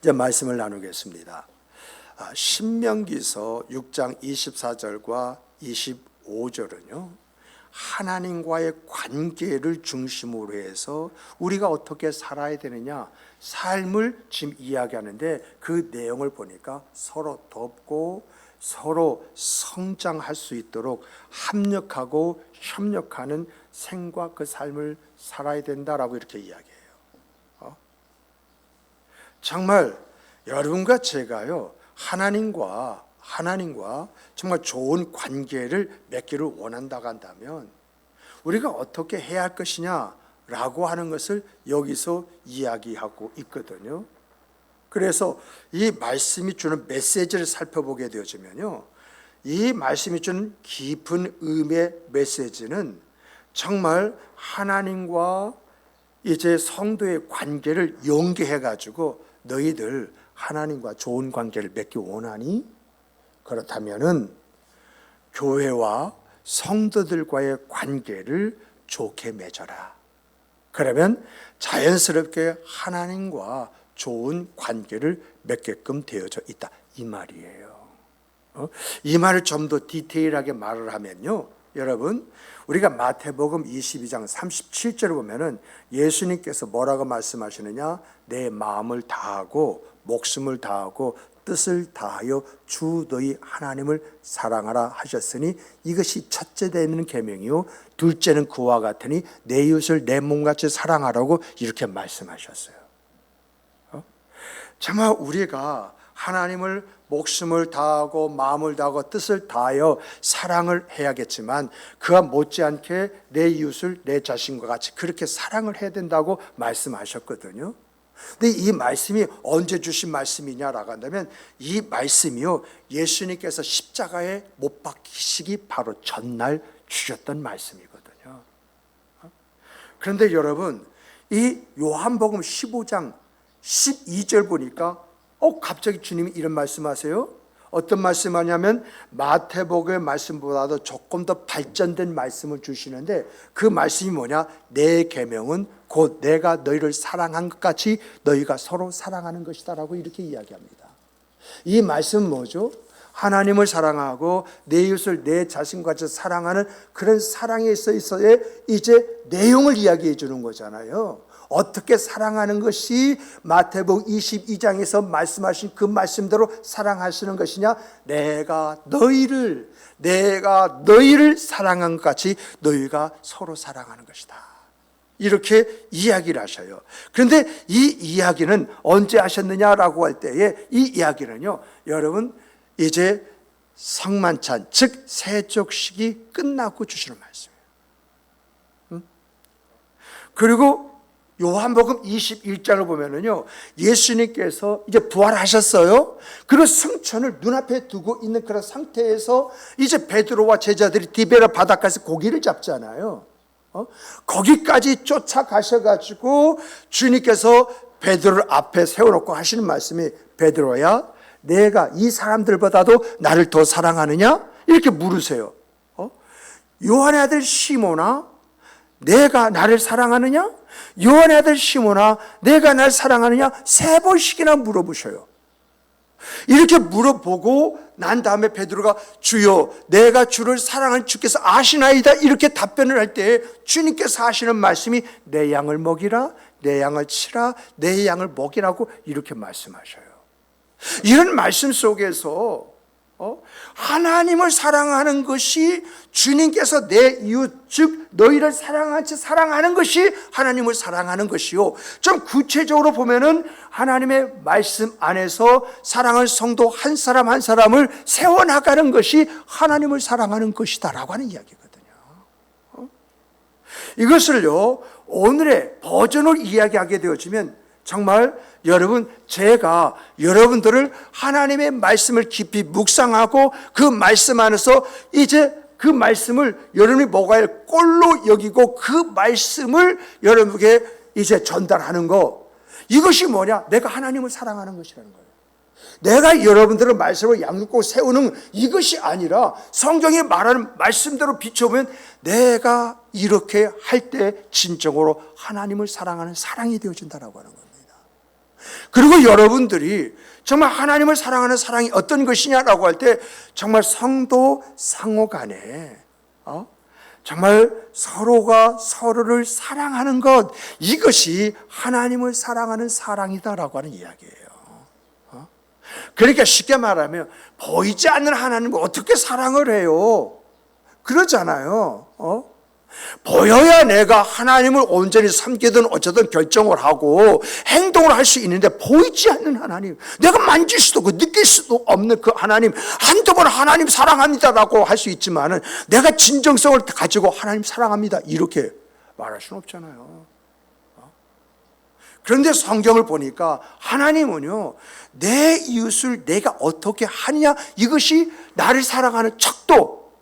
이제 말씀을 나누겠습니다. 신명기서 6장 24절과 25절은요, 하나님과의 관계를 중심으로 해서 우리가 어떻게 살아야 되느냐, 삶을 지금 이야기하는데, 그 내용을 보니까 서로 돕고 서로 성장할 수 있도록 합력하고 협력하는 생과 그 삶을 살아야 된다라고 이렇게 이야기해요. 정말 여러분과 제가요, 하나님과 정말 좋은 관계를 맺기를 원한다고 한다면 우리가 어떻게 해야 할 것이냐라고 하는 것을 여기서 이야기하고 있거든요. 그래서 이 말씀이 주는 메시지를 살펴보게 되어지면요, 이 말씀이 주는 깊은 의미의 메시지는 정말 하나님과 이제 성도의 관계를 연계해 가지고 너희들 하나님과 좋은 관계를 맺기 원하니? 그렇다면은 교회와 성도들과의 관계를 좋게 맺어라. 그러면 자연스럽게 하나님과 좋은 관계를 맺게끔 되어져 있다, 이 말이에요. 이 말을 좀 더 디테일하게 말을 하면요, 여러분, 우리가 마태복음 22장 37절을 보면은 예수님께서 뭐라고 말씀하시느냐? 내 마음을 다하고 목숨을 다하고 뜻을 다하여 주 너희 하나님을 사랑하라 하셨으니 이것이 첫째 되는 계명이요 둘째는 그와 같으니 내 이웃을 내 몸같이 사랑하라고 이렇게 말씀하셨어요. 정말 우리가 하나님을 목숨을 다하고 마음을 다하고 뜻을 다하여 사랑을 해야겠지만 그와 못지않게 내 이웃을 내 자신과 같이 그렇게 사랑을 해야 된다고 말씀하셨거든요. 근데 이 말씀이 언제 주신 말씀이냐라고 한다면 이 말씀이요, 예수님께서 십자가에 못 박히시기 바로 전날 주셨던 말씀이거든요. 그런데 여러분, 이 요한복음 15장 12절 보니까 갑자기 주님이 이런 말씀하세요. 어떤 말씀하냐면 마태복음의 말씀보다도 조금 더 발전된 말씀을 주시는데 그 말씀이 뭐냐? 내 계명은 곧 내가 너희를 사랑한 것 같이 너희가 서로 사랑하는 것이다 라고 이렇게 이야기합니다. 이 말씀은 뭐죠? 하나님을 사랑하고 내 이웃을 내 자신과 같이 사랑하는 그런 사랑에 있어서의 이제 내용을 이야기해 주는 거잖아요. 어떻게 사랑하는 것이 마태복음 22장에서 말씀하신 그 말씀대로 사랑하시는 것이냐? 내가 너희를 사랑한 것 같이 너희가 서로 사랑하는 것이다, 이렇게 이야기를 하셔요. 그런데 이 이야기는 언제 하셨느냐라고 할 때에 이 이야기는요, 여러분, 이제 성만찬, 즉 세족식이 끝나고 주시는 말씀이에요. 그리고 요한복음 21장을 보면은요, 예수님께서 이제 부활하셨어요. 그리고 승천을 눈앞에 두고 있는 그런 상태에서 이제 베드로와 제자들이 디베라 바닷가에서 고기를 잡잖아요. 거기까지 쫓아가셔가지고 주님께서 베드로를 앞에 세워놓고 하시는 말씀이, 베드로야, 내가 이 사람들보다도 나를 더 사랑하느냐? 이렇게 물으세요. 요한의 아들 시몬아, 내가 나를 사랑하느냐? 요한의 아들 시몬아, 내가 나를 사랑하느냐? 3번씩이나 물어보셔요. 이렇게 물어보고 난 다음에 베드로가 주여, 내가 주를 사랑하는 주께서 아시나이다, 이렇게 답변을 할 때 주님께서 하시는 말씀이 내 양을 먹이라, 내 양을 치라, 내 양을 먹이라고 이렇게 말씀하셔요. 이런 말씀 속에서 하나님을 사랑하는 것이, 주님께서 내 이웃 즉 너희를 사랑하지 사랑하는 것이 하나님을 사랑하는 것이요, 좀 구체적으로 보면은 하나님의 말씀 안에서 사랑할 성도 한 사람 한 사람을 세워나가는 것이 하나님을 사랑하는 것이다라고 하는 이야기거든요. 이것을요, 오늘의 버전을 이야기하게 되어지면 정말 여러분, 제가 여러분들을 하나님의 말씀을 깊이 묵상하고 그 말씀 안에서 이제 그 말씀을 여러분이 먹어야 할 꼴로 여기고 그 말씀을 여러분에게 이제 전달하는 거, 이것이 뭐냐? 내가 하나님을 사랑하는 것이라는 거예요. 내가 여러분들을 말씀으로 양육하고 세우는 이것이 아니라 성경이 말하는 말씀대로 비춰보면 내가 이렇게 할 때 진정으로 하나님을 사랑하는 사랑이 되어진다라고 하는 겁니다. 그리고 여러분들이 정말 하나님을 사랑하는 사랑이 어떤 것이냐라고 할 때 정말 성도 상호 간에 정말 서로가 서로를 사랑하는 것, 이것이 하나님을 사랑하는 사랑이다라고 하는 이야기예요. 그러니까 쉽게 말하면 보이지 않는 하나님을 어떻게 사랑을 해요? 그러잖아요. 보여야 내가 하나님을 온전히 섬기든 어쩌든 결정을 하고 행동을 할 수 있는데, 보이지 않는 하나님, 내가 만질 수도 없고 느낄 수도 없는 그 하나님, 한두 번 하나님 사랑합니다라고 할 수 있지만은 내가 진정성을 가지고 하나님 사랑합니다 이렇게 말할 수는 없잖아요. 그런데 성경을 보니까 하나님은요, 내 이웃을 내가 어떻게 하느냐, 이것이 나를 사랑하는 척도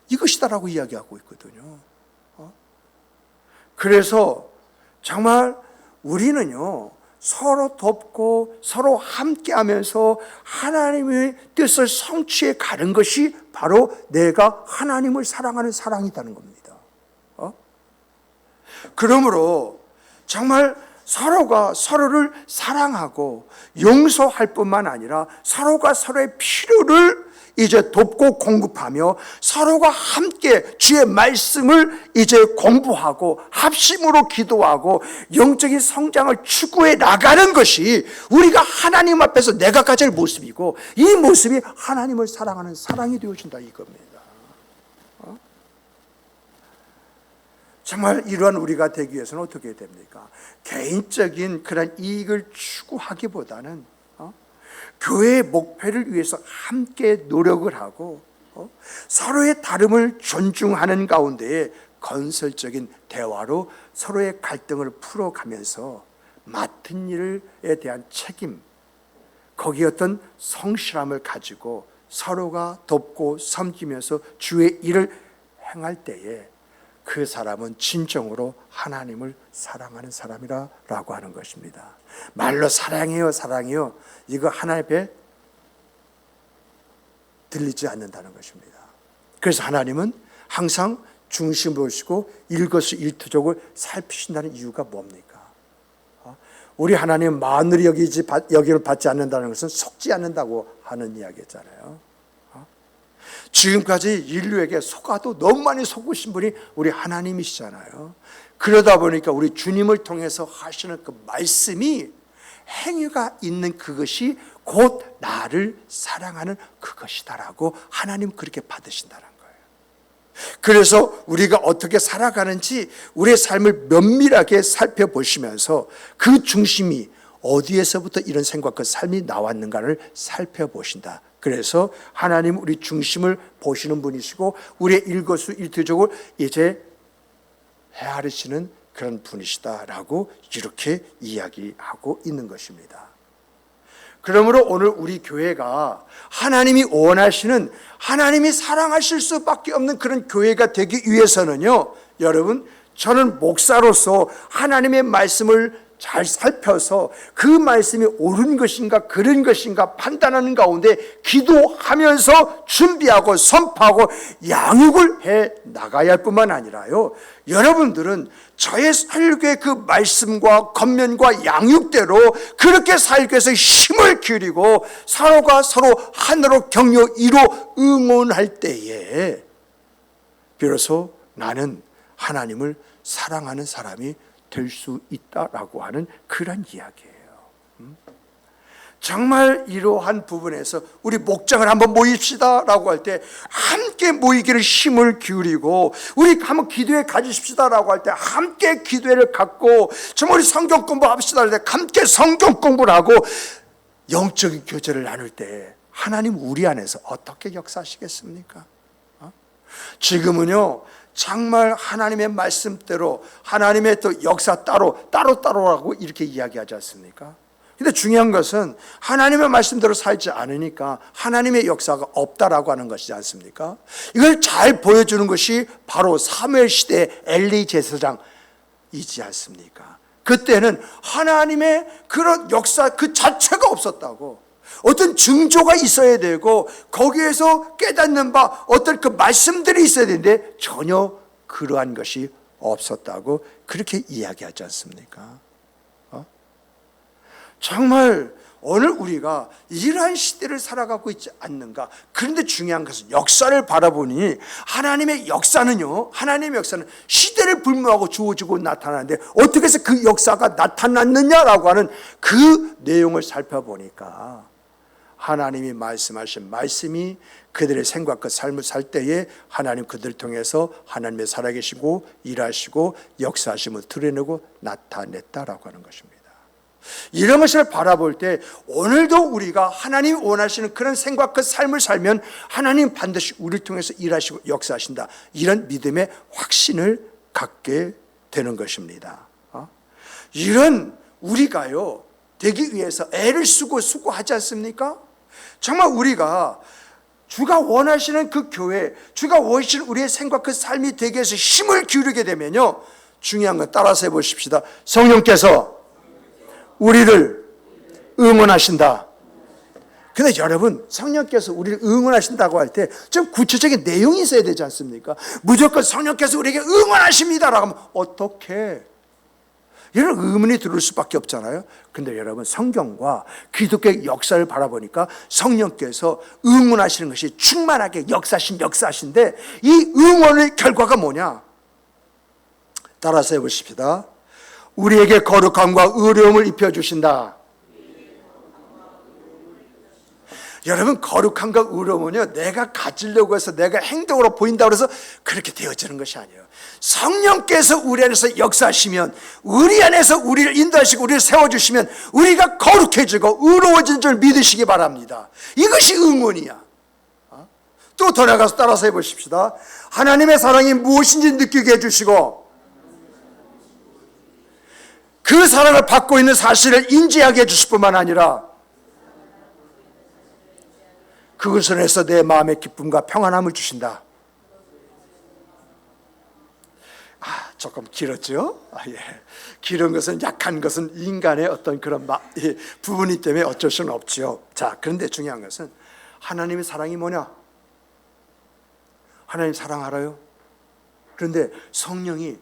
이것이다라고 이야기하고 있거든요. 그래서 정말 우리는요, 서로 돕고 서로 함께하면서 하나님의 뜻을 성취해 가는 것이 바로 내가 하나님을 사랑하는 사랑이라는 겁니다. 그러므로 정말 서로가 서로를 사랑하고 용서할 뿐만 아니라 서로가 서로의 필요를 이제 돕고 공급하며 서로가 함께 주의 말씀을 이제 공부하고 합심으로 기도하고 영적인 성장을 추구해 나가는 것이 우리가 하나님 앞에서 내가 가질 모습이고, 이 모습이 하나님을 사랑하는 사랑이 되어진다 이겁니다. 정말 이러한 우리가 되기 위해서는 어떻게 해야 됩니까? 개인적인 그런 이익을 추구하기보다는 교회의 목표를 위해서 함께 노력을 하고 서로의 다름을 존중하는 가운데에 건설적인 대화로 서로의 갈등을 풀어가면서 맡은 일에 대한 책임, 거기에 어떤 성실함을 가지고 서로가 돕고 섬기면서 주의 일을 행할 때에 그 사람은 진정으로 하나님을 사랑하는 사람이라고 하는 것입니다. 말로 사랑해요 사랑해요 이거 하나님 앞에 들리지 않는다는 것입니다. 그래서 하나님은 항상 중심을 보시고 일거수일투족을 살피신다는 이유가 뭡니까? 우리 하나님은 마늘이 여기를 받지 않는다는 것은 속지 않는다고 하는 이야기잖아요. 지금까지 인류에게 속아도 너무 많이 속으신 분이 우리 하나님이시잖아요. 그러다 보니까 우리 주님을 통해서 하시는 그 말씀이 행위가 있는 그것이 곧 나를 사랑하는 그것이다라고 하나님 그렇게 받으신다는 거예요. 그래서 우리가 어떻게 살아가는지 우리의 삶을 면밀하게 살펴보시면서 그 중심이 어디에서부터 이런 생각과 삶이 나왔는가를 살펴보신다. 그래서 하나님 우리 중심을 보시는 분이시고 우리의 일거수일투족을 이제 헤아리시는 그런 분이시다라고 이렇게 이야기하고 있는 것입니다. 그러므로 오늘 우리 교회가 하나님이 원하시는, 하나님이 사랑하실 수밖에 없는 그런 교회가 되기 위해서는요, 여러분, 저는 목사로서 하나님의 말씀을 잘 살펴서 그 말씀이 옳은 것인가 그른 것인가 판단하는 가운데 기도하면서 준비하고 선포하고 양육을 해 나가야 할 뿐만 아니라요, 여러분들은 저의 설교의 그 말씀과 겉면과 양육대로 그렇게 살기 위해서 힘을 기울이고 서로가 서로 하나로 격려 이로 응원할 때에 비로소 나는 하나님을 사랑하는 사람이 될 수 있다라고 하는 그런 이야기예요. 정말 이러한 부분에서 우리 목장을 한번 모입시다라고 할 때 함께 모이기를 힘을 기울이고, 우리 한번 기도회 가지십시다라고 할 때 함께 기도회를 갖고, 정말 우리 성경 공부합시다 할 때 함께 성경 공부를 하고 영적인 교제를 나눌 때 하나님 우리 안에서 어떻게 역사하시겠습니까? 지금은요 정말 하나님의 말씀대로 하나님의 또 역사 따로라고 이렇게 이야기하지 않습니까? 근데 중요한 것은 하나님의 말씀대로 살지 않으니까 하나님의 역사가 없다라고 하는 것이지 않습니까? 이걸 잘 보여주는 것이 바로 사무엘 시대의 엘리 제사장이지 않습니까? 그때는 하나님의 그런 역사 그 자체가 없었다고, 어떤 징조가 있어야 되고 거기에서 깨닫는 바 어떤 그 말씀들이 있어야 되는데 전혀 그러한 것이 없었다고 그렇게 이야기하지 않습니까? 정말 오늘 우리가 이러한 시대를 살아가고 있지 않는가? 그런데 중요한 것은 역사를 바라보니 하나님의 역사는요, 하나님의 역사는 시대를 불문하고 주어지고 나타나는데 어떻게 해서 그 역사가 나타났느냐라고 하는 그 내용을 살펴보니까 하나님이 말씀하신 말씀이 그들의 생각과 삶을 살 때에 하나님 그들을 통해서 하나님의 살아계시고 일하시고 역사하심을 드러내고 나타냈다라고 하는 것입니다. 이런 것을 바라볼 때 오늘도 우리가 하나님이 원하시는 그런 생각 그 삶을 살면 하나님 반드시 우리를 통해서 일하시고 역사하신다, 이런 믿음의 확신을 갖게 되는 것입니다. 이런 우리가요 되기 위해서 애를 쓰고 수고하지 않습니까? 정말 우리가 주가 원하시는 그 교회, 주가 원하시는 우리의 생각 그 삶이 되기 위해서 힘을 기울이게 되면요, 중요한 건 따라서 해보십시다. 성령께서 우리를 응원하신다. 근데 여러분, 성령께서 우리를 응원하신다고 할 때 좀 구체적인 내용이 있어야 되지 않습니까? 무조건 성령께서 우리에게 응원하십니다라고 하면 어떻게? 이런 의문이 들을 수밖에 없잖아요. 근데 여러분, 성경과 기독교의 역사를 바라보니까 성령께서 응원하시는 것이 충만하게 역사하신데 이 응원의 결과가 뭐냐? 따라서 해보십시다. 우리에게 거룩함과 의로움을 입혀주신다. 여러분, 거룩함과 의로움은요, 내가 가지려고 해서 내가 행동으로 보인다고 해서 그렇게 되어지는 것이 아니에요. 성령께서 우리 안에서 역사하시면, 우리 안에서 우리를 인도하시고 우리를 세워주시면 우리가 거룩해지고 의로워진 줄 믿으시기 바랍니다. 이것이 응원이야. 또 더 나가서 따라서 해보십시다. 하나님의 사랑이 무엇인지 느끼게 해주시고 그 사랑을 받고 있는 사실을 인지하게 해주실 뿐만 아니라 그것을 해서 내 마음의 기쁨과 평안함을 주신다. 조금 길었죠? 예. 길은 것은, 약한 것은 인간의 어떤 그런 부분이 때문에 어쩔 수는 없지요. 자, 그런데 중요한 것은 하나님의 사랑이 뭐냐? 하나님 사랑 알아요? 그런데 성령이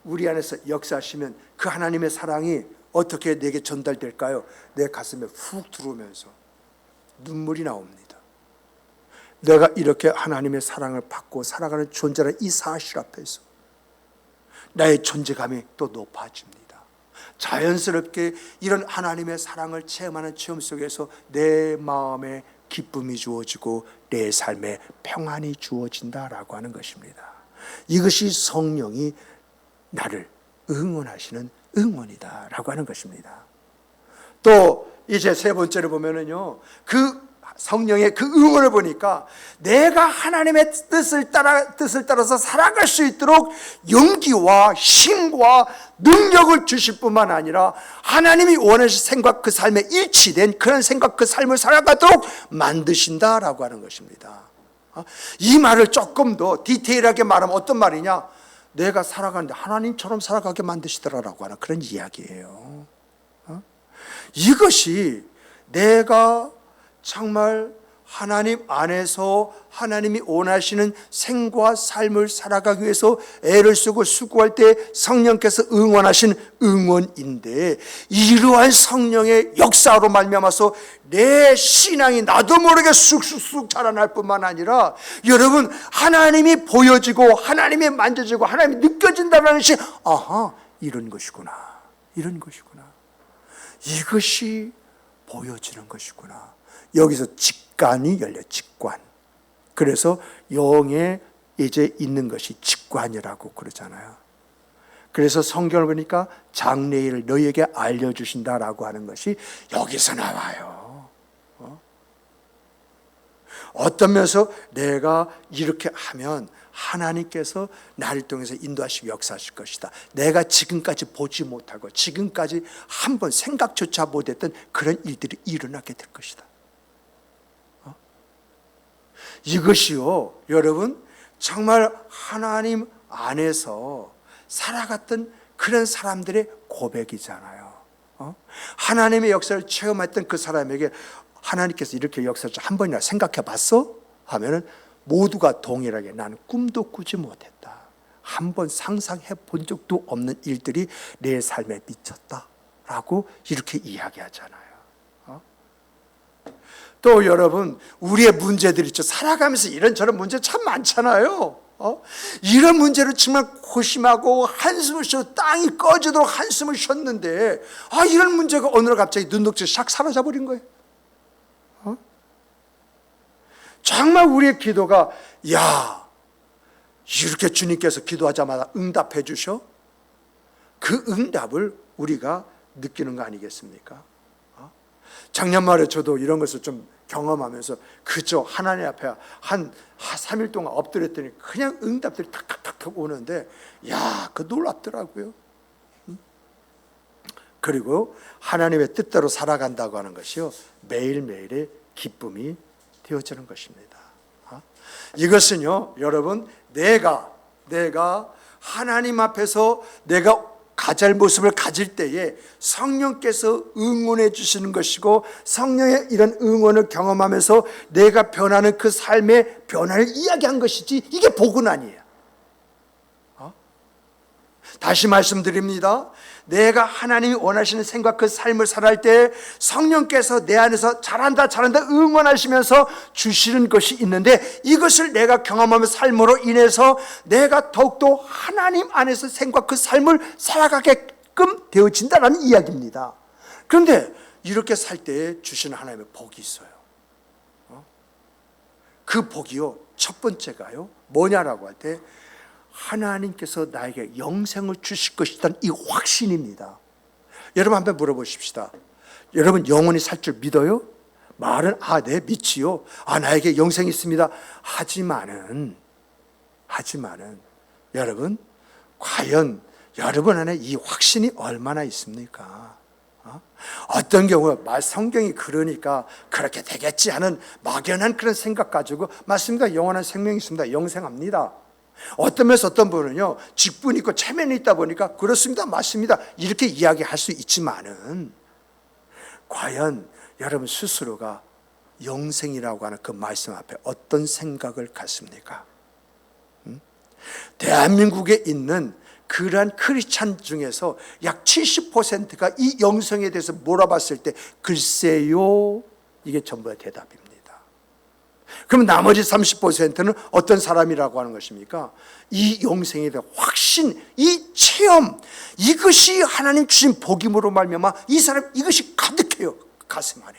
우리 안에서 역사하시면 그 하나님의 사랑이 어떻게 내게 전달될까요? 내 가슴에 훅 들어오면서 눈물이 나옵니다. 내가 이렇게 하나님의 사랑을 받고 살아가는 존재라는 이 사실 앞에서 나의 존재감이 또 높아집니다. 자연스럽게 이런 하나님의 사랑을 체험하는 체험 속에서 내 마음에 기쁨이 주어지고 내 삶에 평안이 주어진다라고 하는 것입니다. 이것이 성령이 나를 응원하시는 응원이다라고 하는 것입니다. 또 이제 세 번째로 보면은요, 그 성령의 그 응원을 보니까 내가 하나님의 뜻을 따라서 살아갈 수 있도록 용기와 힘과 능력을 주실 뿐만 아니라 하나님이 원하신 생각 그 삶에 일치된 그런 생각 그 삶을 살아가도록 만드신다라고 하는 것입니다. 이 말을 조금 더 디테일하게 말하면 어떤 말이냐? 내가 살아가는데 하나님처럼 살아가게 만드시더라라고 하는 그런 이야기예요. 이것이 내가 정말 하나님 안에서 하나님이 원하시는 생과 삶을 살아가기 위해서 애를 쓰고 수고할 때 성령께서 응원하신 응원인데, 이러한 성령의 역사로 말미암아서 내 신앙이 나도 모르게 쑥쑥쑥 자라날 뿐만 아니라 여러분, 하나님이 보여지고 하나님이 만져지고 하나님이 느껴진다는 것이 이런 것이구나, 이런 것이구나, 이것이 보여지는 것이구나. 여기서 직관이 열려, 직관. 그래서 영에 이제 있는 것이 직관이라고 그러잖아요. 그래서 성경을 보니까 장래일을 너희에게 알려주신다라고 하는 것이 여기서 나와요. 어떤 면에서 내가 이렇게 하면 하나님께서 나를 통해서 인도하시고 역사하실 것이다. 내가 지금까지 보지 못하고 지금까지 한번 생각조차 못했던 그런 일들이 일어나게 될 것이다. 이것이요, 여러분, 정말 하나님 안에서 살아갔던 그런 사람들의 고백이잖아요. 하나님의 역사를 체험했던 그 사람에게 하나님께서 이렇게 역사를 한 번이나 생각해 봤어? 하면은 모두가 동일하게 나는 꿈도 꾸지 못했다, 한번 상상해 본 적도 없는 일들이 내 삶에 미쳤다 라고 이렇게 이야기하잖아요. 또 여러분, 우리의 문제들 있죠. 살아가면서 이런저런 문제 참 많잖아요. 이런 문제를 정말 고심하고 한숨을 쉬어 땅이 꺼지도록 한숨을 쉬었는데 이런 문제가 어느 날 갑자기 눈녹듯이 싹 사라져버린 거예요. 정말 우리의 기도가 이렇게 주님께서 기도하자마자 응답해 주셔? 그 응답을 우리가 느끼는 거 아니겠습니까? 작년 말에 저도 이런 것을 좀 경험하면서 그저 하나님 앞에 한 3일 동안 엎드렸더니 그냥 응답들이 탁탁탁탁 오는데 그 놀랍더라고요. 그리고 하나님의 뜻대로 살아간다고 하는 것이요, 매일매일의 기쁨이 되어지는 것입니다. 이것은요, 여러분, 내가 하나님 앞에서 내가 가질 모습을 가질 때에 성령께서 응원해 주시는 것이고, 성령의 이런 응원을 경험하면서 내가 변하는 그 삶의 변화를 이야기한 것이지, 이게 복은 아니에요. 다시 말씀드립니다. 내가 하나님이 원하시는 생각 그 삶을 살아갈 때 성령께서 내 안에서 잘한다 응원하시면서 주시는 것이 있는데, 이것을 내가 경험하며 삶으로 인해서 내가 더욱더 하나님 안에서 생각 그 삶을 살아가게끔 되어진다는 이야기입니다. 그런데 이렇게 살 때 주시는 하나님의 복이 있어요. 그 복이요, 첫 번째가요, 뭐냐라고 할 때 하나님께서 나에게 영생을 주실 것이라는 이 확신입니다. 여러분 한번 물어보십시다. 여러분 영원히 살 줄 믿어요? 말은 네 믿지요. 나에게 영생이 있습니다. 하지만은 여러분, 과연 여러분 안에 이 확신이 얼마나 있습니까? 어떤 경우 성경이 그러니까 그렇게 되겠지 하는 막연한 그런 생각 가지고 맞습니다. 영원한 생명이 있습니다. 영생합니다. 어떤 면에서 어떤 분은요, 직분이 있고 체면이 있다 보니까 그렇습니다, 맞습니다, 이렇게 이야기할 수 있지만은 과연 여러분 스스로가 영생이라고 하는 그 말씀 앞에 어떤 생각을 갖습니까? 대한민국에 있는 그러한 크리스찬 중에서 약 70%가 이 영생에 대해서 물어봤을 때 글쎄요, 이게 전부의 대답입니다. 그럼 나머지 30%는 어떤 사람이라고 하는 것입니까? 이 영생에 대한 확신, 이 체험, 이것이 하나님 주신 복임으로 말미암아 이 사람 이것이 가득해요, 가슴 안에.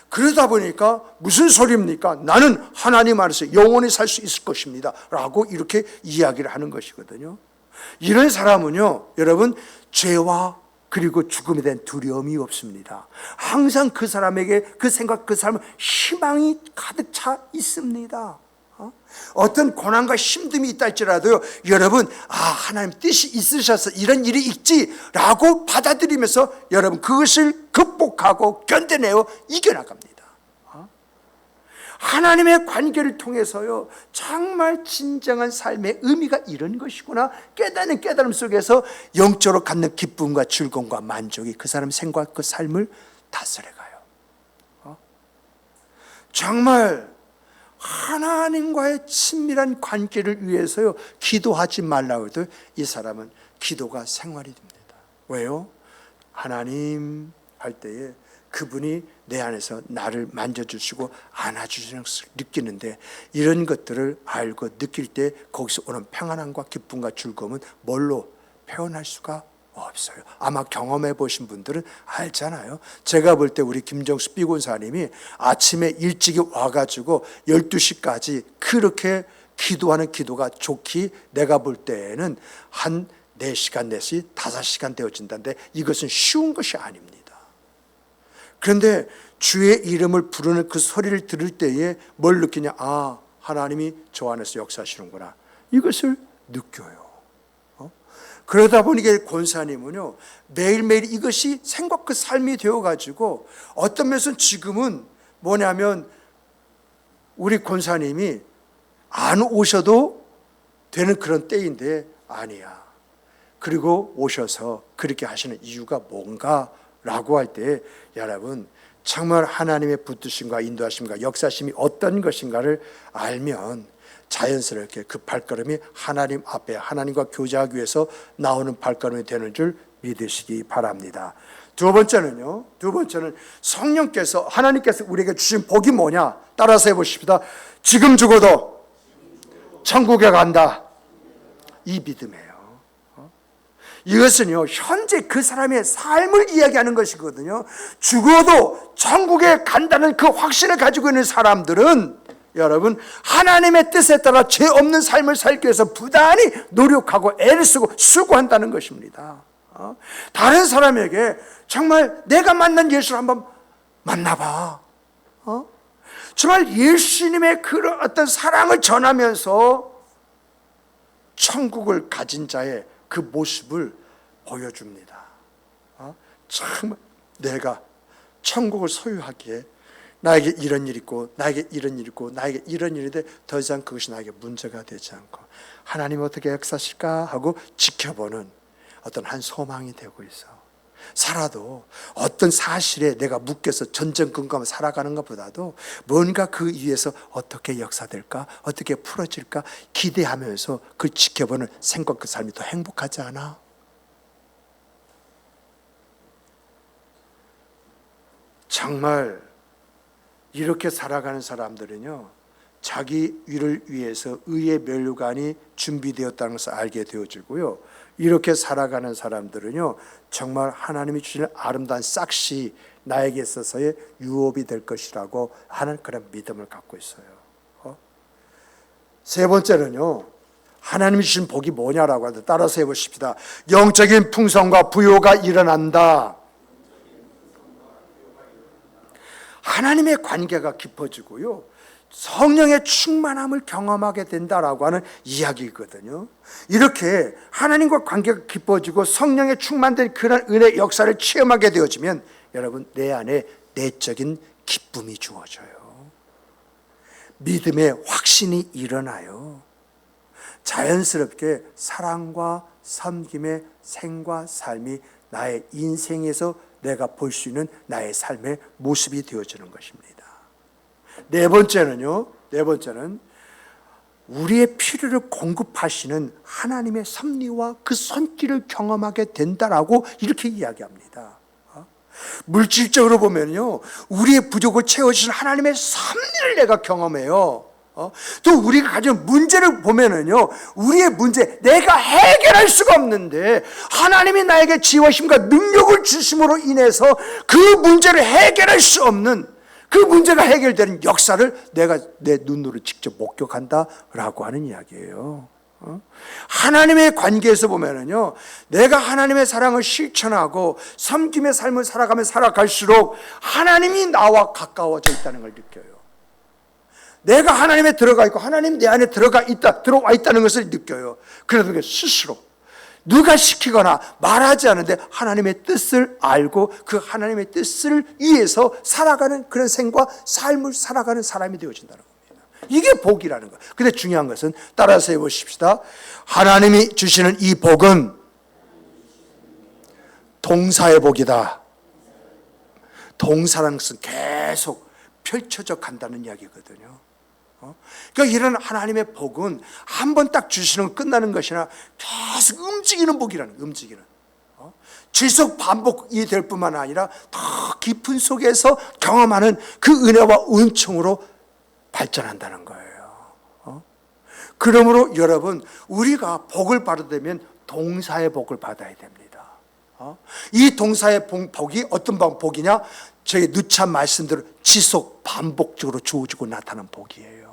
그러다 보니까 무슨 소리입니까? 나는 하나님 안에서 영원히 살 수 있을 것입니다 라고 이렇게 이야기를 하는 것이거든요. 이런 사람은요, 여러분, 죄와 그리고 죽음에 대한 두려움이 없습니다. 항상 그 사람에게 그 생각, 그 사람은 희망이 가득 차 있습니다. 어떤 고난과 힘듦이 있다 할지라도요, 여러분, 하나님 뜻이 있으셔서 이런 일이 있지라고 받아들이면서 여러분 그것을 극복하고 견뎌내어 이겨나갑니다. 하나님의 관계를 통해서요, 정말 진정한 삶의 의미가 이런 것이구나 깨닫는 깨달음 속에서 영적으로 갖는 기쁨과 즐거움과 만족이 그 사람 생각, 그 삶을 다스려가요. 정말 하나님과의 친밀한 관계를 위해서요, 기도하지 말라고 해도 이 사람은 기도가 생활이 됩니다. 왜요? 하나님 할 때에 그분이 내 안에서 나를 만져주시고 안아주시는 것을 느끼는데, 이런 것들을 알고 느낄 때 거기서 오는 평안함과 기쁨과 즐거움은 뭘로 표현할 수가 없어요. 아마 경험해 보신 분들은 알잖아요. 제가 볼 때 우리 김정수 비권사님이 아침에 일찍 와가지고 12시까지 그렇게 기도하는 기도가 좋기, 내가 볼 때에는 한 4시간 내지 5시간 되어진다는데 이것은 쉬운 것이 아닙니다. 그런데 주의 이름을 부르는 그 소리를 들을 때에 뭘 느끼냐? 하나님이 저 안에서 역사하시는구나, 이것을 느껴요. 그러다 보니까 권사님은요, 매일매일 이것이 생각 그 삶이 되어가지고 어떤 면에서는 지금은 뭐냐면 우리 권사님이 안 오셔도 되는 그런 때인데 아니야. 그리고 오셔서 그렇게 하시는 이유가 뭔가 라고 할 때 여러분 정말 하나님의 붙드심과 인도하심과 역사심이 어떤 것인가를 알면 자연스럽게 그 발걸음이 하나님 앞에 하나님과 교제하기 위해서 나오는 발걸음이 되는 줄 믿으시기 바랍니다. 두 번째는 성령께서, 하나님께서 우리에게 주신 복이 뭐냐? 따라서 해보십시다. 지금 죽어도 천국에 간다. 이 믿음이에요. 이것은요, 현재 그 사람의 삶을 이야기하는 것이거든요. 죽어도 천국에 간다는 그 확신을 가지고 있는 사람들은 여러분, 하나님의 뜻에 따라 죄 없는 삶을 살기 위해서 부단히 노력하고 애를 쓰고 수고한다는 것입니다. 다른 사람에게 정말 내가 만난 예수를 한번 만나봐. 정말 예수님의 그런 어떤 사랑을 전하면서 천국을 가진 자의 그 모습을 보여줍니다. 정말 내가 천국을 소유하기에 나에게 이런 일이 있고, 나에게 이런 일이 있고, 나에게 이런 일인데 더 이상 그것이 나에게 문제가 되지 않고 하나님이 어떻게 역사하실까 하고 지켜보는 어떤 한 소망이 되고 있어. 살아도 어떤 사실에 내가 묶여서 전전긍긍하며 살아가는 것보다도 뭔가 그 위에서 어떻게 역사될까, 어떻게 풀어질까 기대하면서 그 지켜보는 생각, 그 삶이 더 행복하지 않아? 정말 이렇게 살아가는 사람들은요, 자기 위를 위해서 의의 면류관이 준비되었다는 것을 알게 되어지고요, 이렇게 살아가는 사람들은요, 정말 하나님이 주시는 아름다운 싹시 나에게 있어서의 유업이 될 것이라고 하는 그런 믿음을 갖고 있어요. 세 번째는요, 하나님이 주신 복이 뭐냐라고 하는데 따라서 해보십시다. 영적인 풍성과 부요가 일어난다. 하나님의 관계가 깊어지고요, 성령의 충만함을 경험하게 된다라고 하는 이야기거든요. 이렇게 하나님과 관계가 깊어지고 성령에 충만된 그런 은혜 역사를 체험하게 되어지면 여러분, 내 안에 내적인 기쁨이 주어져요. 믿음의 확신이 일어나요. 자연스럽게 사랑과 섬김의 생과 삶이 나의 인생에서 내가 볼 수 있는 나의 삶의 모습이 되어지는 것입니다. 네 번째는 우리의 필요를 공급하시는 하나님의 섭리와 그 손길을 경험하게 된다라고 이렇게 이야기합니다. 물질적으로 보면요, 우리의 부족을 채워주신 하나님의 섭리를 내가 경험해요. 또 우리가 가진 문제를 보면은요, 우리의 문제, 내가 해결할 수가 없는데 하나님이 나에게 지혜심과 능력을 주심으로 인해서 그 문제를 해결할 수 없는 그 문제가 해결되는 역사를 내가 내 눈으로 직접 목격한다라고 하는 이야기예요. 하나님의 관계에서 보면은요, 내가 하나님의 사랑을 실천하고 섬김의 삶을 살아가면 살아갈수록 하나님이 나와 가까워져 있다는 걸 느껴요. 내가 하나님에 들어가 있고 하나님 내 안에 들어와 있다는 것을 느껴요. 그래서 스스로 누가 시키거나 말하지 않은데 하나님의 뜻을 알고 그 하나님의 뜻을 위해서 살아가는 그런 생과 삶을 살아가는 사람이 되어진다는 겁니다. 이게 복이라는 거예요. 근데 중요한 것은 따라서 해보십시다. 하나님이 주시는 이 복은 동사의 복이다. 동사라는 것은 계속 펼쳐져 간다는 이야기거든요. 그러니까 이런 하나님의 복은 한 번 딱 주시는 거 끝나는 것이 아니라 계속 움직이는 복이라는 거예요. 움직이는. 지속 반복이 될 뿐만 아니라 더 깊은 속에서 경험하는 그 은혜와 은총으로 발전한다는 거예요. 그러므로 여러분, 우리가 복을 받으려면 동사의 복을 받아야 됩니다. 이 동사의 복이 어떤 복이냐? 저희 누차 말씀대로 지속 반복적으로 주어지고 나타나는 복이에요.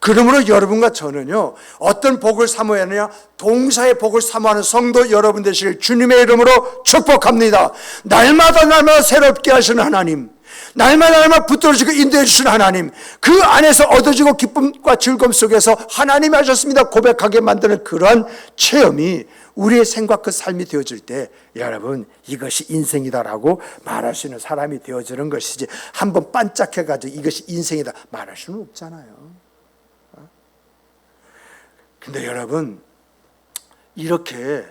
그러므로 여러분과 저는요, 어떤 복을 사모해야 하느냐? 동사의 복을 사모하는 성도 여러분 되시길 주님의 이름으로 축복합니다. 날마다 새롭게 하시는 하나님, 날마다 붙들어주고 인도해 주시는 하나님, 그 안에서 얻어지고 기쁨과 즐거움 속에서 하나님이 하셨습니다 고백하게 만드는 그러한 체험이 우리의 생과 그 삶이 되어질 때 여러분, 이것이 인생이다라고 말할 수 있는 사람이 되어지는 것이지, 한번 반짝해가지고 이것이 인생이다 말할 수는 없잖아요. 근데 여러분, 이렇게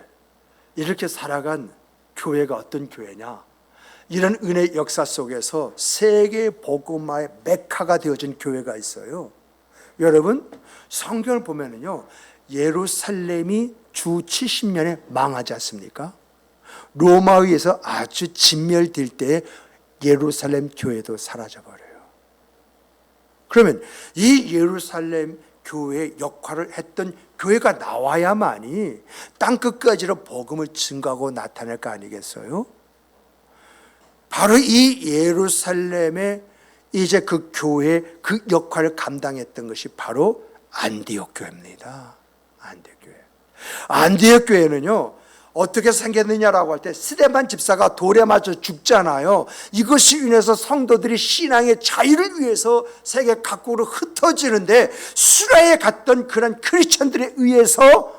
살아간 교회가 어떤 교회냐? 이런 은혜 역사 속에서 세계 복음화의 메카가 되어진 교회가 있어요. 여러분, 성경을 보면은요, 예루살렘이 주 70년에 망하지 않습니까? 로마에 의해서 아주 진멸될 때에 예루살렘 교회도 사라져버려요. 그러면 이 예루살렘 교회의 역할을 했던 교회가 나와야만이 땅끝까지로 복음을 증거하고 나타낼 거 아니겠어요? 바로 이 예루살렘의 이제 그 교회 그 역할을 감당했던 것이 바로 안디옥 교회입니다. 안디옥 교회. 안디옥 교회는요, 어떻게 생겼느냐라고 할 때 스데반 집사가 돌에 맞아 죽잖아요. 이것이 인해서 성도들이 신앙의 자유를 위해서 세계 각국으로 흩어지는데 수라에 갔던 그런 크리스천들에 의해서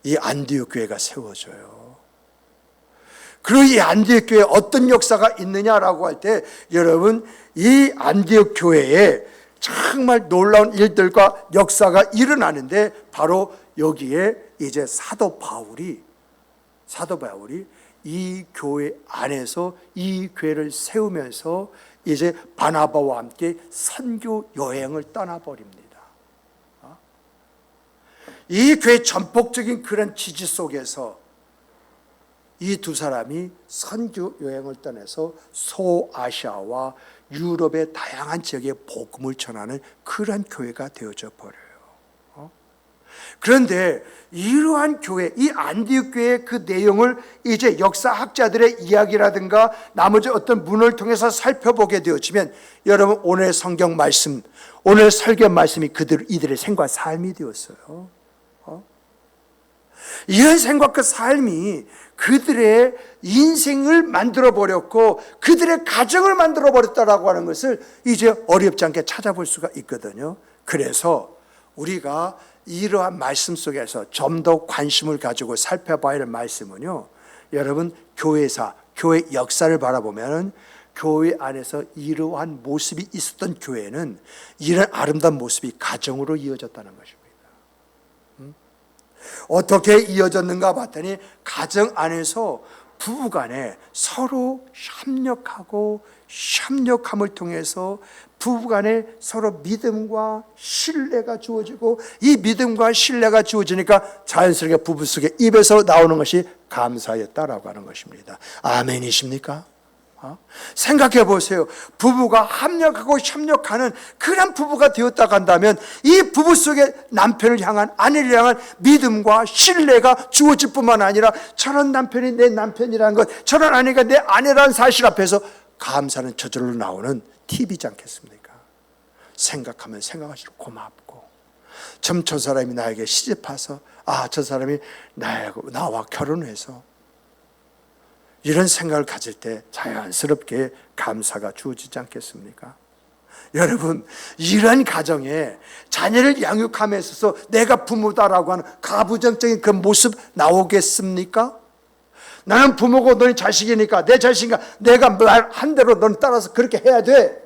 이 안디옥 교회가 세워져요. 그리고 이 안디옥 교회에 어떤 역사가 있느냐라고 할 때 여러분, 이 안디옥 교회에 정말 놀라운 일들과 역사가 일어나는데 바로 여기에 이제 사도 바울이 이 교회 안에서 이 교회를 세우면서 이제 바나바와 함께 선교 여행을 떠나버립니다. 이 교회 전폭적인 그런 지지 속에서 이 두 사람이 선교 여행을 떠나서 소아시아와 유럽의 다양한 지역에 복음을 전하는 그런 교회가 되어져 버려요. 그런데 이러한 교회, 이 안디옥 교회의 그 내용을 이제 역사학자들의 이야기라든가 나머지 어떤 문을 통해서 살펴보게 되어지면 여러분, 오늘 성경 말씀, 오늘 설교 말씀이 이들의 생과 삶이 되었어요. 이런 생각과 삶이 그들의 인생을 만들어 버렸고 그들의 가정을 만들어 버렸다라고 하는 것을 이제 어렵지 않게 찾아볼 수가 있거든요. 그래서 우리가 이러한 말씀 속에서 좀 더 관심을 가지고 살펴봐야 할 말씀은요, 여러분, 교회사, 교회 역사를 바라보면 교회 안에서 이러한 모습이 있었던 교회는 이런 아름다운 모습이 가정으로 이어졌다는 것입니다. 어떻게 이어졌는가 봤더니 가정 안에서 부부간에 서로 협력함을 통해서 부부간에 서로 믿음과 신뢰가 주어지고 이 믿음과 신뢰가 주어지니까 자연스럽게 부부 속에 입에서 나오는 것이 감사였다라고 하는 것입니다. 아멘이십니까? 생각해 보세요. 부부가 합력하고 협력하는 그런 부부가 되었다고 한다면 이 부부 속에 남편을 향한, 아내를 향한 믿음과 신뢰가 주어질 뿐만 아니라 저런 남편이 내 남편이라는 것, 저런 아내가 내 아내라는 사실 앞에서 감사는 저절로 나오는 팁이지 않겠습니까? 생각하면 생각할수록 고맙고, 참 저 사람이 나에게 시집와서, 저 사람이 나와 결혼해서 이런 생각을 가질 때 자연스럽게 감사가 주어지지 않겠습니까? 여러분, 이런 가정에 자녀를 양육함에 있어서 내가 부모다라고 하는 가부장적인 그 모습 나오겠습니까? 나는 부모고 너는 자식이니까, 내 자식이니까 내가 말한 대로 넌 따라서 그렇게 해야 돼.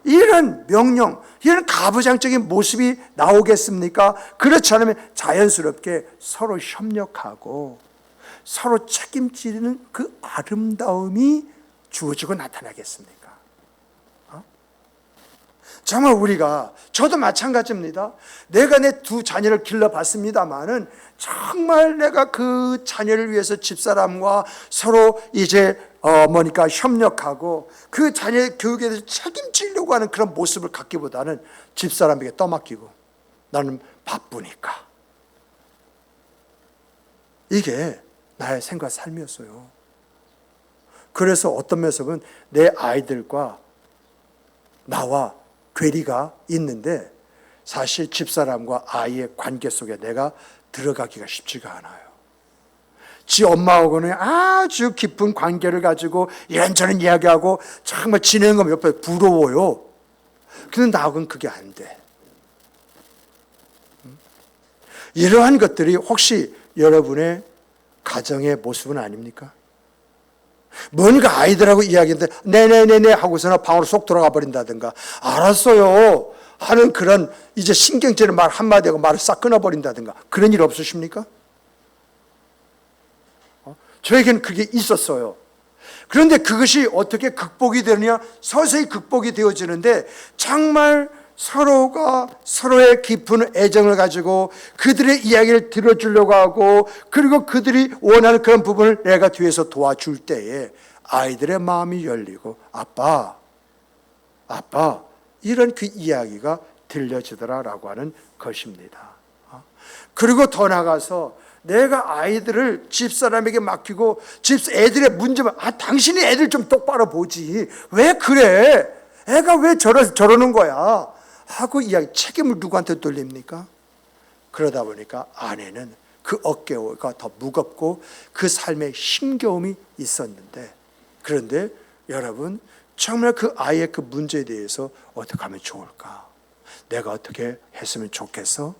이런 명령, 이런 가부장적인 모습이 나오겠습니까? 그렇지 않으면 자연스럽게 서로 협력하고 서로 책임지는 그 아름다움이 주어지고 나타나겠습니까? 정말 우리가, 저도 마찬가지입니다. 내가 내 두 자녀를 길러봤습니다만은 정말 내가 그 자녀를 위해서 집사람과 서로 이제 협력하고 그 자녀의 교육에 대해서 책임지려고 하는 그런 모습을 갖기보다는 집사람에게 떠맡기고 나는 바쁘니까, 이게 나의 생각 삶이었어요. 그래서 어떤 면에서 보면 내 아이들과 나와 괴리가 있는데 사실 집사람과 아이의 관계 속에 내가 들어가기가 쉽지가 않아요. 지 엄마하고는 아주 깊은 관계를 가지고 이런저런 이야기하고 정말 지내는 거 옆에 부러워요. 근데 나하고는 그게 안 돼. 이러한 것들이 혹시 여러분의 가정의 모습은 아닙니까? 뭔가 아이들하고 이야기하는데 네네네네 하고서는 방으로 쏙 들어가 버린다든가 알았어요 하는 그런 이제 신경질을 말 한마디 하고 말을 싹 끊어버린다든가 그런 일 없으십니까? 저에게는 그게 있었어요. 그런데 그것이 어떻게 극복이 되느냐? 서서히 극복이 되어지는데 정말 서로가 서로의 깊은 애정을 가지고 그들의 이야기를 들어주려고 하고, 그리고 그들이 원하는 그런 부분을 내가 뒤에서 도와줄 때에 아이들의 마음이 열리고 아빠 이런 그 이야기가 들려지더라라고 하는 것입니다. 그리고 더 나가서 내가 아이들을 집사람에게 맡기고 애들의 문제만, 당신이 애들 좀 똑바로 보지 왜 그래, 애가 왜 저러는 거야 하고 이야기, 책임을 누구한테 돌립니까? 그러다 보니까 아내는 그 어깨가 더 무겁고 그 삶에 힘겨움이 있었는데, 그런데 여러분 정말 그 아이의 그 문제에 대해서 어떻게 하면 좋을까, 내가 어떻게 했으면 좋겠어,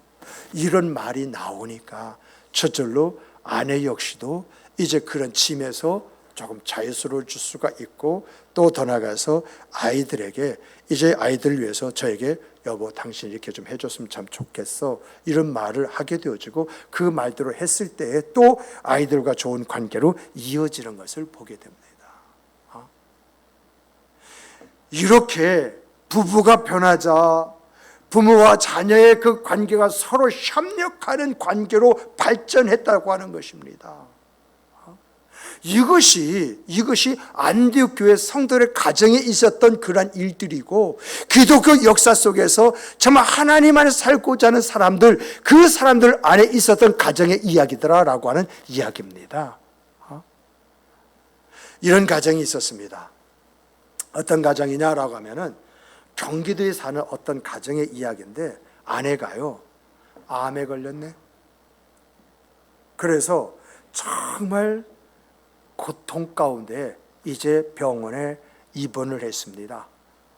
이런 말이 나오니까 저절로 아내 역시도 이제 그런 짐에서 조금 자유스러워질 수가 있고, 또 더 나가서 아이들에게 이제 아이들을 위해서 저에게 여보 당신이 이렇게 좀 해줬으면 참 좋겠어 이런 말을 하게 되어지고, 그 말대로 했을 때에 또 아이들과 좋은 관계로 이어지는 것을 보게 됩니다. 이렇게 부부가 변하자 부모와 자녀의 그 관계가 서로 협력하는 관계로 발전했다고 하는 것입니다. 이것이 안디옥 교회 성도의 가정에 있었던 그러한 일들이고, 기독교 역사 속에서 정말 하나님 안에 살고자 하는 사람들, 그 사람들 안에 있었던 가정의 이야기더라라고 하는 이야기입니다. 이런 가정이 있었습니다. 어떤 가정이냐라고 하면은 경기도에 사는 어떤 가정의 이야기인데, 아내가요 암에 걸렸네. 그래서 정말 고통 가운데 이제 병원에 입원을 했습니다.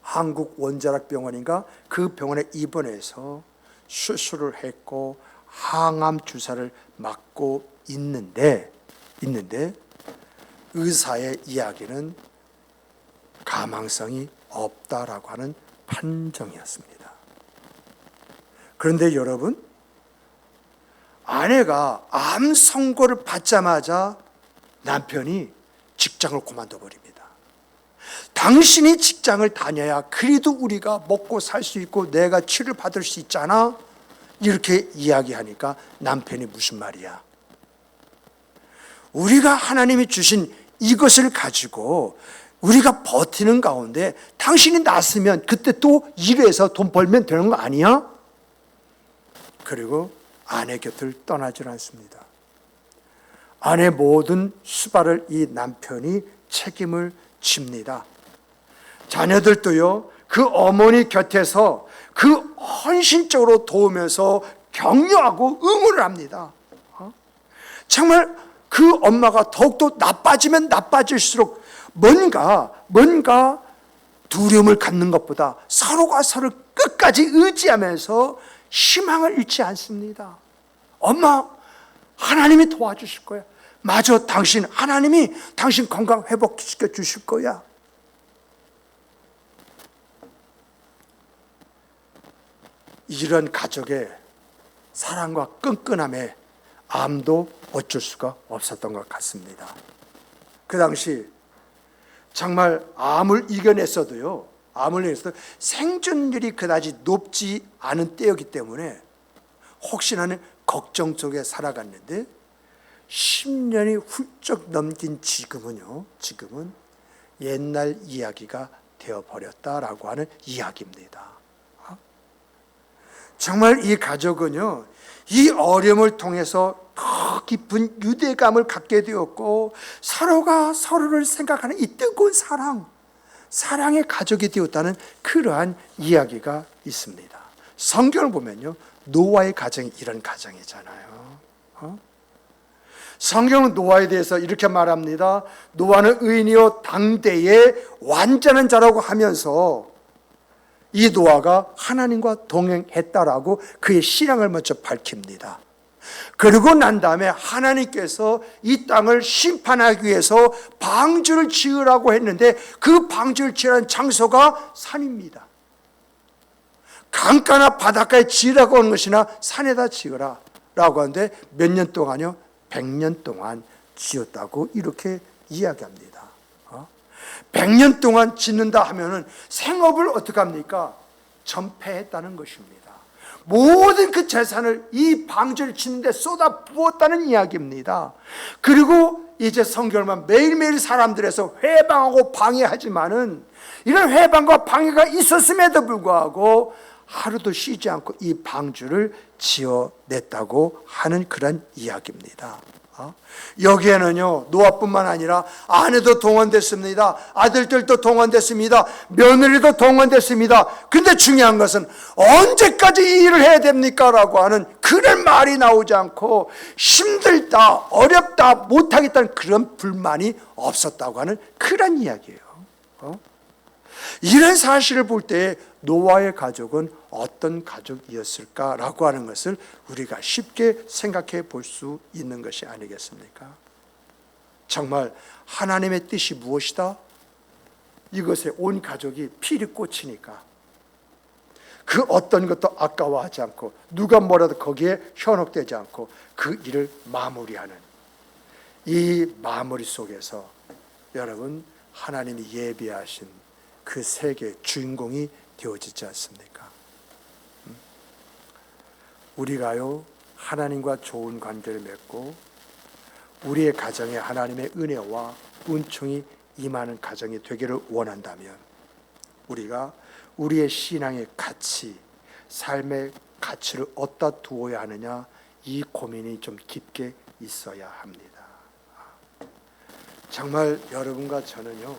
한국 원자력 병원인가 그 병원에 입원해서 수술을 했고 항암 주사를 맞고 있는데 의사의 이야기는 가망성이 없다라고 하는 판정이었습니다. 그런데 여러분, 아내가 암 선고를 받자마자 남편이 직장을 그만둬 버립니다. 당신이 직장을 다녀야 그래도 우리가 먹고 살 수 있고 내가 치료를 받을 수 있잖아, 이렇게 이야기하니까 남편이 무슨 말이야, 우리가 하나님이 주신 이것을 가지고 우리가 버티는 가운데 당신이 났으면 그때 또 일해서 돈 벌면 되는 거 아니야? 그리고 아내 곁을 떠나질 않습니다. 아내 모든 수발을 이 남편이 책임을 집니다. 자녀들도요, 그 어머니 곁에서 그 헌신적으로 도우면서 격려하고 응원을 합니다. 정말 그 엄마가 더욱더 나빠지면 나빠질수록 뭔가 두려움을 갖는 것보다 서로가 서로 끝까지 의지하면서 희망을 잃지 않습니다. 엄마, 하나님이 도와주실 거야. 맞아, 하나님이 당신 건강 회복시켜 주실 거야. 이런 가족의 사랑과 끈끈함에 암도 어쩔 수가 없었던 것 같습니다. 그 당시 정말 암을 이겨냈어도 생존율이 그다지 높지 않은 때였기 때문에 혹시나 하는 걱정 속에 살아갔는데, 10년이 훌쩍 넘긴 지금은 옛날 이야기가 되어버렸다라고 하는 이야기입니다. 정말 이 가족은요, 이 어려움을 통해서 더 깊은 유대감을 갖게 되었고, 서로가 서로를 생각하는 이 뜨거운 사랑의 가족이 되었다는 그러한 이야기가 있습니다. 성경을 보면요, 노아의 가정이 이런 가정이잖아요. 성경은 노아에 대해서 이렇게 말합니다. 노아는 의인이요 당대의 완전한 자라고 하면서 이 노아가 하나님과 동행했다라고 그의 신앙을 먼저 밝힙니다. 그러고 난 다음에 하나님께서 이 땅을 심판하기 위해서 방주를 지으라고 했는데, 그 방주를 지으라는 장소가 산입니다. 강가나 바닷가에 지으라고 하는 것이나 산에다 지으라 라고 하는데, 몇 년 동안요? 100년 동안 지었다고 이렇게 이야기합니다. 100년 동안 짓는다 하면은 생업을 어떻게 합니까? 전폐했다는 것입니다. 모든 그 재산을 이 방주를 짓는데 쏟아 부었다는 이야기입니다. 그리고 이제 성결만 매일매일 사람들에서 회방하고 방해하지만은 이런 회방과 방해가 있었음에도 불구하고 하루도 쉬지 않고 이 방주를 지어냈다고 하는 그런 이야기입니다. 여기에는요, 노아뿐만 아니라 아내도 동원됐습니다. 아들들도 동원됐습니다. 며느리도 동원됐습니다. 근데 중요한 것은 언제까지 이 일을 해야 됩니까? 라고 하는 그런 말이 나오지 않고 힘들다, 어렵다, 못하겠다는 그런 불만이 없었다고 하는 그런 이야기예요. 이런 사실을 볼 때 노아의 가족은 어떤 가족이었을까라고 하는 것을 우리가 쉽게 생각해 볼 수 있는 것이 아니겠습니까? 정말 하나님의 뜻이 무엇이다? 이것에 온 가족이 피리 꽂히니까 그 어떤 것도 아까워하지 않고 누가 뭐라도 거기에 현혹되지 않고 그 일을 마무리하는 이 마무리 속에서 여러분 하나님이 예비하신 그 세계의 주인공이 되어지지 않습니까? 우리가요 하나님과 좋은 관계를 맺고 우리의 가정에 하나님의 은혜와 은총이 임하는 가정이 되기를 원한다면 우리가 우리의 신앙의 가치, 삶의 가치를 어디다 두어야 하느냐 이 고민이 좀 깊게 있어야 합니다. 정말 여러분과 저는요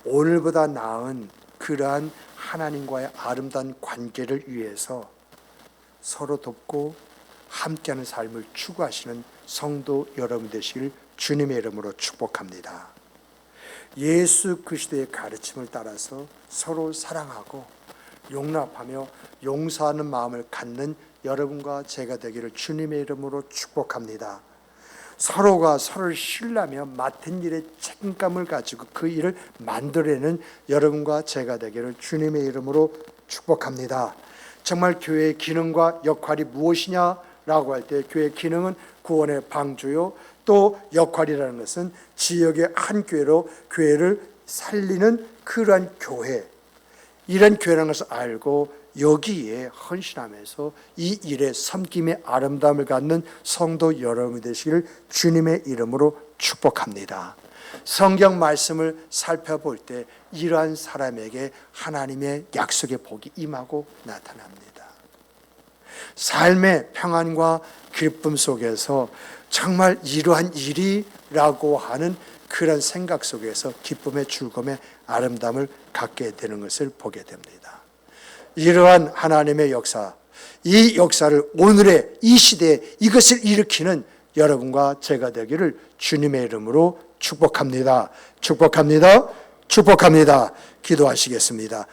오늘보다 나은 그러한 하나님과의 아름다운 관계를 위해서 서로 돕고 함께하는 삶을 추구하시는 성도 여러분 되시길 주님의 이름으로 축복합니다. 예수 그리스도의 가르침을 따라서 서로 사랑하고 용납하며 용서하는 마음을 갖는 여러분과 제가 되기를 주님의 이름으로 축복합니다. 서로가 서로를 신뢰하며 맡은 일에 책임감을 가지고 그 일을 만들어내는 여러분과 제가 되기를 주님의 이름으로 축복합니다. 정말 교회의 기능과 역할이 무엇이냐라고 할 때 교회의 기능은 구원의 방주요, 또 역할이라는 것은 지역의 한 교회로 교회를 살리는 그러한 교회, 이런 교회라는 것을 알고 여기에 헌신하면서 이 일에 섬김의 아름다움을 갖는 성도 여러분이 되시기를 주님의 이름으로 축복합니다. 성경 말씀을 살펴볼 때 이러한 사람에게 하나님의 약속의 복이 임하고 나타납니다. 삶의 평안과 기쁨 속에서 정말 이러한 일이라고 하는 그런 생각 속에서 기쁨의 즐거움의 아름다움을 갖게 되는 것을 보게 됩니다. 이러한 하나님의 역사, 이 역사를 오늘의 이 시대에 이것을 일으키는 여러분과 제가 되기를 주님의 이름으로 축복합니다. 축복합니다. 축복합니다. 기도하시겠습니다.